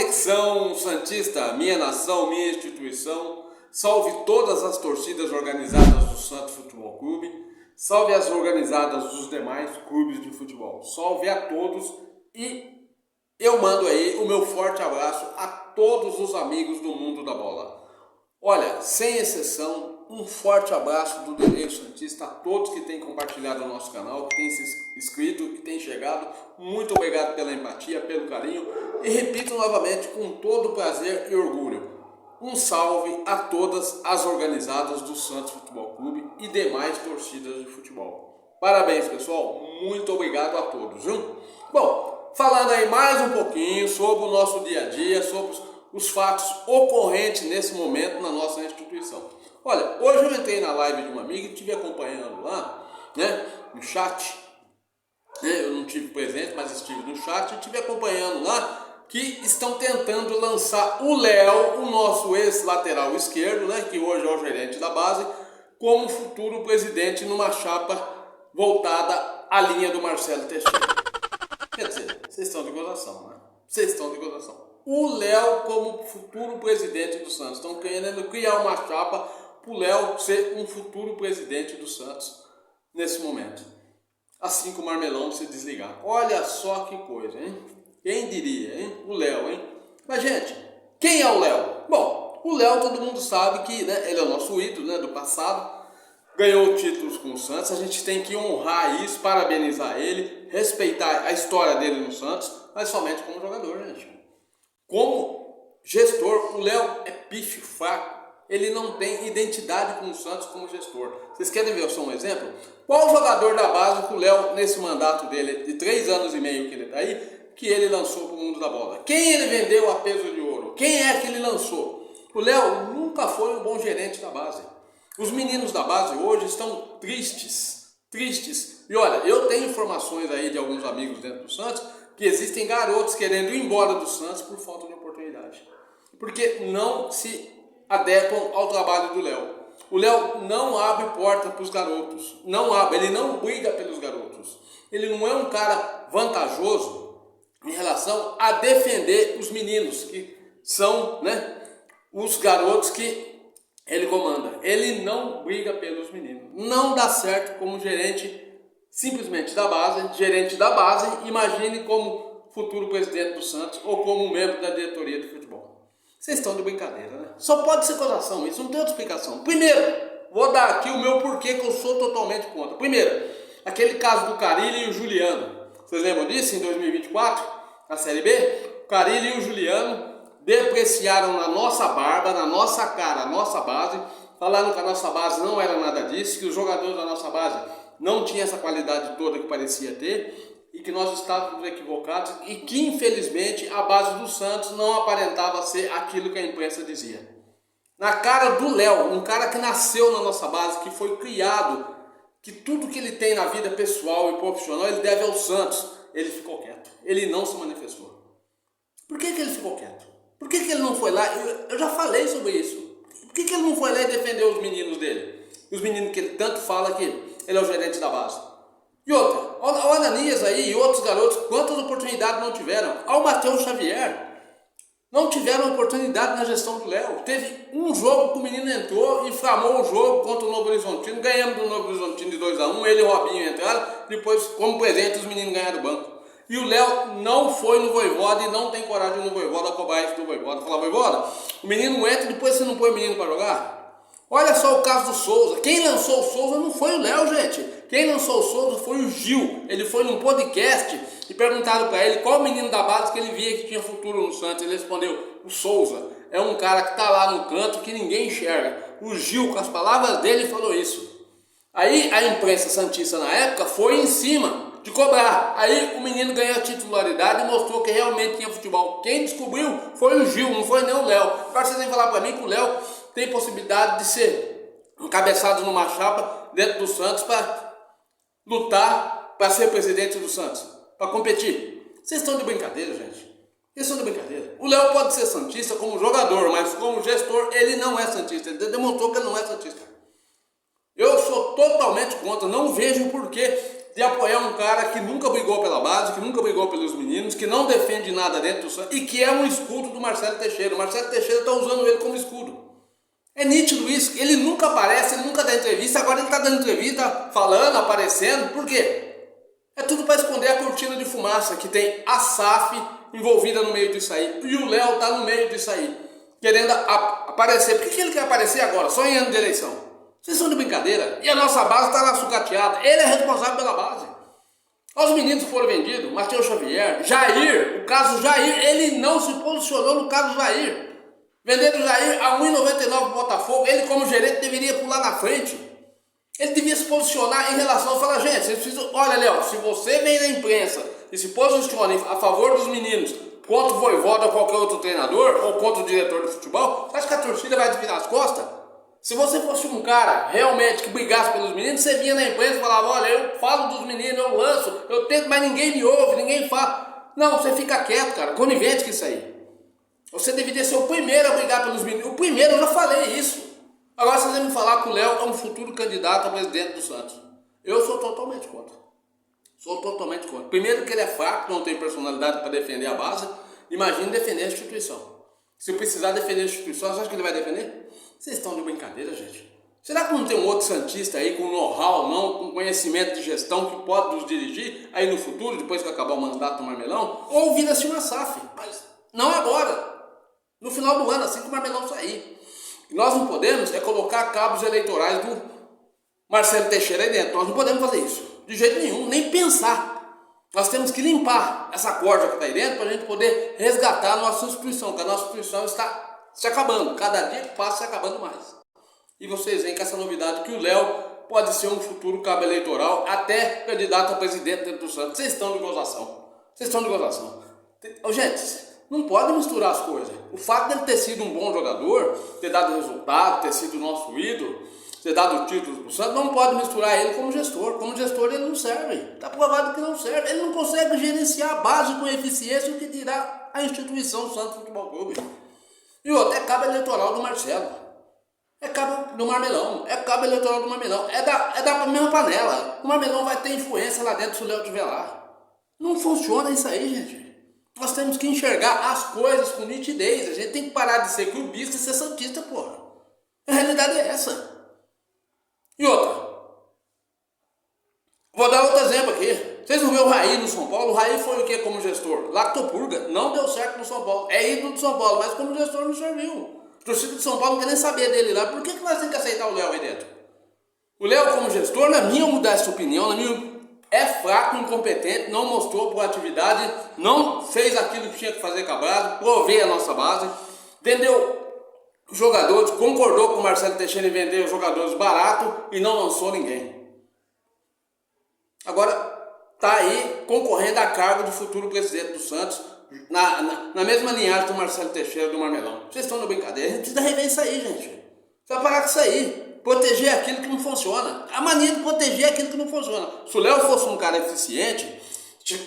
Conexão Santista, minha nação, minha instituição, salve todas as torcidas organizadas do Santos Futebol Clube, salve as organizadas dos demais clubes de futebol, salve a todos e eu mando aí o meu forte abraço a todos os amigos do mundo da bola. Olha, sem exceção, um forte abraço do Delírio Santista a todos que têm compartilhado o nosso canal, que têm se inscrito, que têm chegado. Muito obrigado pela empatia, pelo carinho. E repito novamente, com todo prazer e orgulho, um salve a todas as organizadas do Santos Futebol Clube e demais torcidas de futebol. Parabéns, pessoal. Muito obrigado a todos, viu? Bom, falando aí mais um pouquinho sobre o nosso dia a dia, sobre os fatos ocorrentes nesse momento na nossa instituição. Olha, hoje eu entrei na live de uma amiga e estive acompanhando lá, no chat. Eu não estive presente, mas estive no chat e estive acompanhando lá que estão tentando lançar o Léo, o nosso ex-lateral esquerdo, que hoje é o gerente da base, como futuro presidente numa chapa voltada à linha do Marcelo Teixeira. Quer dizer, vocês estão de gozação, né? Vocês estão de gozação. O Léo como futuro presidente do Santos. Estão querendo criar uma chapa para o Léo ser um futuro presidente do Santos nesse momento. Assim que o Marmelão se desligar. Olha só que coisa, hein? Quem diria, hein? O Léo, hein? Mas, gente, quem é o Léo? Bom, o Léo todo mundo sabe que ele é o nosso ídolo do passado. Ganhou títulos com o Santos. A gente tem que honrar isso, parabenizar ele, respeitar a história dele no Santos, mas somente como jogador, gente. Como gestor, o Léo é pífio, fraco. Ele não tem identidade com o Santos como gestor. Vocês querem ver só um exemplo? Qual jogador da base que o Léo, nesse mandato dele, de 3 anos e meio que ele está aí, que ele lançou para o mundo da bola? Quem ele vendeu a peso de ouro? Quem é que ele lançou? O Léo nunca foi um bom gerente da base. Os meninos da base hoje estão tristes. E olha, eu tenho informações aí de alguns amigos dentro do Santos que existem garotos querendo ir embora do Santos por falta de oportunidade. Porque não se adequam ao trabalho do Léo. O Léo não abre porta para os garotos. Não abre, ele não briga pelos garotos. Ele não é um cara vantajoso em relação a defender os meninos, que são os garotos que ele comanda. Ele não briga pelos meninos. Não dá certo como gerente simplesmente da base, gerente da base, imagine como futuro presidente do Santos ou como membro da diretoria de futebol. Vocês estão de brincadeira, né? Só pode ser coração, isso não tem outra explicação. Primeiro, vou dar aqui o meu porquê que eu sou totalmente contra. Primeiro, aquele caso do Carille e o Juliano. Vocês lembram disso em 2024, na Série B? O Carille e o Juliano depreciaram na nossa barba, na nossa cara, a nossa base, falaram que a nossa base não era nada disso, que os jogadores da nossa base não tinham essa qualidade toda que parecia ter, e que nós estávamos equivocados e que infelizmente a base do Santos não aparentava ser aquilo que a imprensa dizia. Na cara do Léo, um cara que nasceu na nossa base, que foi criado, que tudo que ele tem na vida pessoal e profissional ele deve ao Santos, ele ficou quieto, ele não se manifestou. Por que ele ficou quieto? Por que ele não foi lá? Eu já falei sobre isso. Por que ele não foi lá e defendeu os meninos dele? Os meninos que ele tanto fala que ele é o gerente da base. E outra, o Ananias aí e outros garotos, quantas oportunidades não tiveram? Ao Matheus Xavier, não tiveram oportunidade na gestão do Léo. Teve um jogo que o menino entrou e inflamou o jogo contra o Novo Horizontino. Ganhamos do Novo Horizontino de 2-1, ele e o Robinho entraram, depois, como presente, os meninos ganharam o banco. E o Léo não foi no Voivoda e não tem coragem no Voivoda cobrar isso do Voivoda. Falar, Voivoda, o menino entra e depois você não põe o menino para jogar? Olha só o caso do Souza. Quem lançou o Souza não foi o Léo, gente. Quem lançou o Souza foi o Gil. Ele foi num podcast e perguntaram para ele qual menino da base que ele via que tinha futuro no Santos. Ele respondeu, o Souza é um cara que está lá no canto que ninguém enxerga. O Gil, com as palavras dele, falou isso. Aí a imprensa santista na época foi em cima de cobrar. Aí o menino ganhou a titularidade e mostrou que realmente tinha futebol. Quem descobriu foi o Gil, não foi nem o Léo. Agora vocês vêm falar para mim que o Léo tem possibilidade de ser encabeçado numa chapa dentro do Santos para lutar para ser presidente do Santos, para competir. Vocês estão de brincadeira, gente. Vocês estão de brincadeira. O Léo pode ser santista como jogador, mas como gestor ele não é santista. Ele demonstrou que ele não é santista. Eu sou totalmente contra, não vejo por que de apoiar um cara que nunca brigou pela base, que nunca brigou pelos meninos, que não defende nada dentro do Santos e que é um escudo do Marcelo Teixeira. O Marcelo Teixeira está usando ele como escudo. É nítido isso, ele nunca aparece, ele nunca dá entrevista, agora ele está dando entrevista, falando, aparecendo, por quê? É tudo para esconder a cortina de fumaça que tem a SAF envolvida no meio disso aí, e o Léo está no meio disso aí, querendo aparecer. Por que ele quer aparecer agora, só em ano de eleição? Vocês são de brincadeira, e a nossa base está lá sucateada, ele é responsável pela base. Os meninos foram vendidos, Matheus Xavier, Jair, o caso Jair, ele não se posicionou no caso Jair. Vendendo o Jair a 1,99 para o Botafogo, ele como gerente deveria pular na frente. Ele devia se posicionar em relação a falar, gente, vocês precisam, olha Léo, se você vem na imprensa e se posiciona a favor dos meninos contra o Vojvoda ou qualquer outro treinador, ou contra o diretor de futebol, você acha que a torcida vai virar as costas? Se você fosse um cara realmente que brigasse pelos meninos, você vinha na imprensa e falava, olha, eu falo dos meninos, eu lanço, eu tento, mas ninguém me ouve, ninguém fala. Não, você fica quieto, cara, conivente com isso aí. Você deveria ser o primeiro a brigar pelos meninos. O primeiro, eu já falei isso. Agora vocês vão me falar que o Léo é um futuro candidato a presidente do Santos. Eu sou totalmente contra. Sou totalmente contra. Primeiro que ele é fraco, não tem personalidade para defender a base. Imagine defender a instituição. Se precisar defender a instituição, você acha que ele vai defender? Vocês estão de brincadeira, gente. Será que não tem um outro santista aí com know-how, não, com conhecimento de gestão que pode nos dirigir aí no futuro, depois que acabar o mandato do Marmelão? Ou vira-se uma SAF. Mas não agora. No final do ano, assim que o Marmelão sair. Nós não podemos colocar cabos eleitorais do Marcelo Teixeira aí dentro. Nós não podemos fazer isso. De jeito nenhum, nem pensar. Nós temos que limpar essa corda que está aí dentro para a gente poder resgatar a nossa instituição, porque a nossa instituição está se acabando. Cada dia que passa, se acabando mais. E vocês veem com essa novidade que o Léo pode ser um futuro cabo eleitoral, até candidato a presidente dentro do Santos. Vocês estão de gozação. Vocês estão de gozação. Gente, não pode misturar as coisas. O fato dele ter sido um bom jogador, ter dado resultado, ter sido nosso ídolo, ter dado títulos para o Santos, não pode misturar ele como gestor. Como gestor ele não serve. Está provado que não serve. Ele não consegue gerenciar a base com eficiência, o que dirá a instituição do Santos Futebol Clube. E outro, é cabo eleitoral do Marcelo. É cabo do Marmelão. É cabo eleitoral do Marmelão. É da mesma panela. O Marmelão vai ter influência lá dentro se o Léo estiver lá. Não funciona isso aí, gente. Nós temos que enxergar as coisas com nitidez. A gente tem que parar de ser clubista e ser santista, porra. A realidade é essa. E outra. Vou dar outro exemplo aqui. Vocês não viram o Raí no São Paulo? O Raí foi o que como gestor? Lactopurga. Não deu certo no São Paulo. É ídolo do São Paulo, mas como gestor não serviu. A torcida de São Paulo não quer nem saber dele lá. Por que nós temos que aceitar o Léo aí dentro? O Léo como gestor, na minha modesta opinião, é fraco, incompetente, não mostrou proatividade, não fez aquilo que tinha que fazer com a base, provei a nossa base, vendeu jogadores, concordou com o Marcelo Teixeira em vender jogadores baratos e não lançou ninguém. Agora está aí concorrendo a cargo de futuro presidente do Santos, na mesma linhagem do Marcelo Teixeira do Marmelão. Vocês estão na brincadeira? A gente precisa rever isso aí, gente. Precisa parar com isso aí. Proteger aquilo que não funciona. A mania de proteger aquilo que não funciona. Se o Léo fosse um cara eficiente,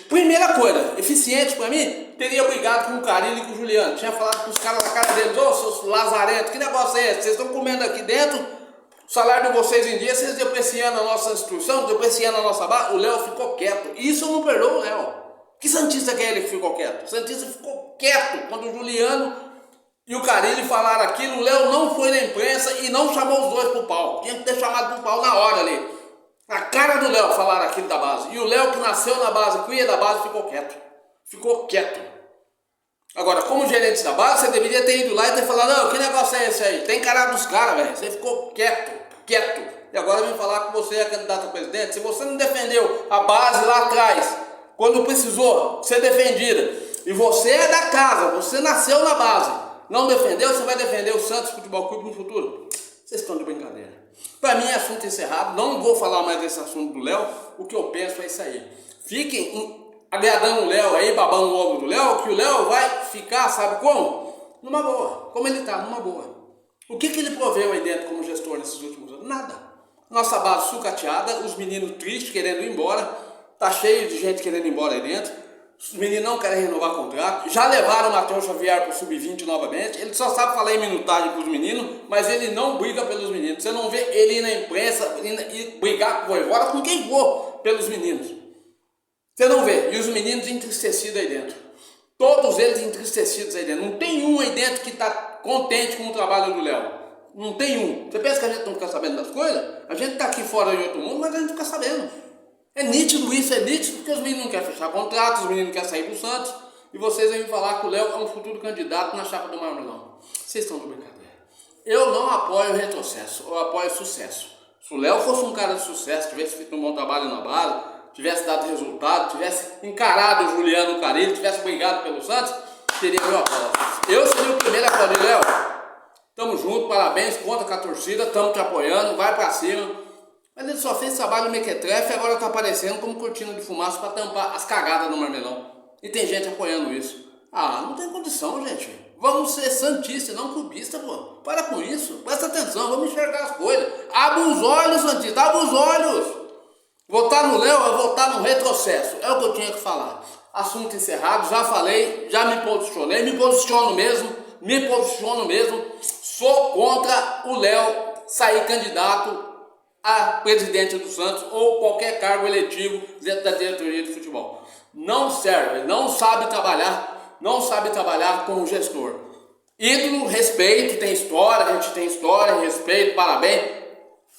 primeira coisa, eficiente pra mim, teria brigado com o Carille e com o Juliano. Tinha falado com os caras na casa deles, ô seus lazarentos, que negócio é esse? Vocês estão comendo aqui dentro, o salário de vocês em dia, vocês depreciando a nossa instituição, depreciando a nossa base. O Léo ficou quieto. Isso eu não perdoo o Léo. Que santista que é ele que ficou quieto? O santista ficou quieto quando o Juliano e o Carille falaram aquilo. O Léo não foi na imprensa e não chamou os dois pro pau. Tinha que ter chamado pro pau na hora ali. Na cara do Léo falaram aquilo da base. E o Léo que nasceu na base, cria da base, ficou quieto. Ficou quieto. Agora, como gerente da base, você deveria ter ido lá e ter falado, não, que negócio é esse aí? Tem cara dos caras, velho. Você ficou quieto. E agora vem falar que você é candidato a presidente. Se você não defendeu a base lá atrás, quando precisou ser defendida, e você é da casa, você nasceu na base, não defendeu, você vai defender o Santos Futebol Clube no futuro? Vocês estão de brincadeira. Para mim é assunto encerrado, não vou falar mais desse assunto do Léo, o que eu penso é isso aí. Fiquem agradando o Léo aí, babando o ovo do Léo, que o Léo vai ficar, sabe como? Numa boa, como ele está, numa boa. O que ele proveu aí dentro como gestor nesses últimos anos? Nada. Nossa base sucateada, os meninos tristes querendo ir embora, tá cheio de gente querendo ir embora aí dentro. Os meninos não querem renovar contrato. Já levaram o Matheus Xavier para o Sub-20 novamente. Ele só sabe falar em minutagem para os meninos, mas ele não briga pelos meninos. Você não vê ele ir na imprensa e brigar com o Voivoda, com quem for, pelos meninos. Você não vê. E os meninos entristecidos aí dentro. Todos eles entristecidos aí dentro. Não tem um aí dentro que está contente com o trabalho do Léo. Não tem um. Você pensa que a gente não fica sabendo das coisas? A gente está aqui fora de outro mundo, mas a gente fica sabendo. É nítido isso, é nítido porque os meninos não querem fechar contratos, os meninos não querem sair do Santos. E vocês vêm me falar que o Léo é um futuro candidato na chapa do Marmelão. Vocês estão de brincadeira. Eu não apoio retrocesso, eu apoio sucesso. Se o Léo fosse um cara de sucesso, tivesse feito um bom trabalho na base, tivesse dado resultado, tivesse encarado o Juliano Carille, tivesse brigado pelo Santos, teria meu apoio. Eu seria o primeiro a aplaudir, Léo. Tamo junto, parabéns, conta com a torcida, tamo te apoiando, vai pra cima. Mas ele só fez trabalho mequetrefe e agora tá aparecendo como cortina de fumaça para tampar as cagadas do Marmelão. E tem gente apoiando isso. Ah, não tem condição, gente. Vamos ser santistas, não clubistas, pô. Para com isso, presta atenção, vamos enxergar as coisas. Abre os olhos, santista, abre os olhos. Votar no Léo é votar no retrocesso. É o que eu tinha que falar. Assunto encerrado, já falei, já me posicionei, me posiciono mesmo. Sou contra o Léo sair candidato a presidente do Santos ou qualquer cargo eletivo dentro da diretoria de futebol. Não serve, ele não sabe trabalhar como gestor. Ídolo, respeito, tem história, a gente tem história, respeito, parabéns.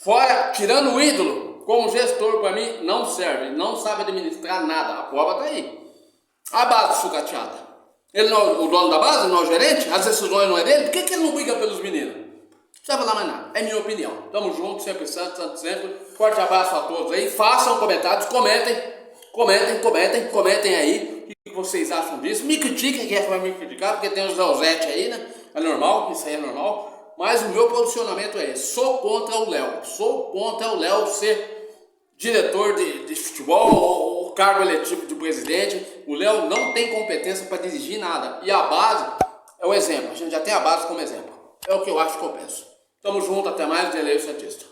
Fora, tirando o ídolo, como gestor para mim não serve, não sabe administrar nada, a prova tá aí. A base sucateada. Ele não é o dono da base, não é o gerente, as decisões não é dele, por que ele não briga pelos meninos? Não precisa falar mais nada, é minha opinião. Tamo junto, sempre Santos sempre. Forte abraço a todos aí. Façam comentários, comentem aí o que vocês acham disso. Me critiquem, quem é que vai me criticar, porque tem os Leozete aí, né? É normal, isso aí é normal. Mas o meu posicionamento é esse. Sou contra o Léo ser diretor de futebol ou cargo eletivo de presidente. O Léo não tem competência para dirigir nada. E a base é o exemplo. A gente já tem a base como exemplo. É o que eu acho que eu penso. Tamo junto, até mais, Deleuze Santista.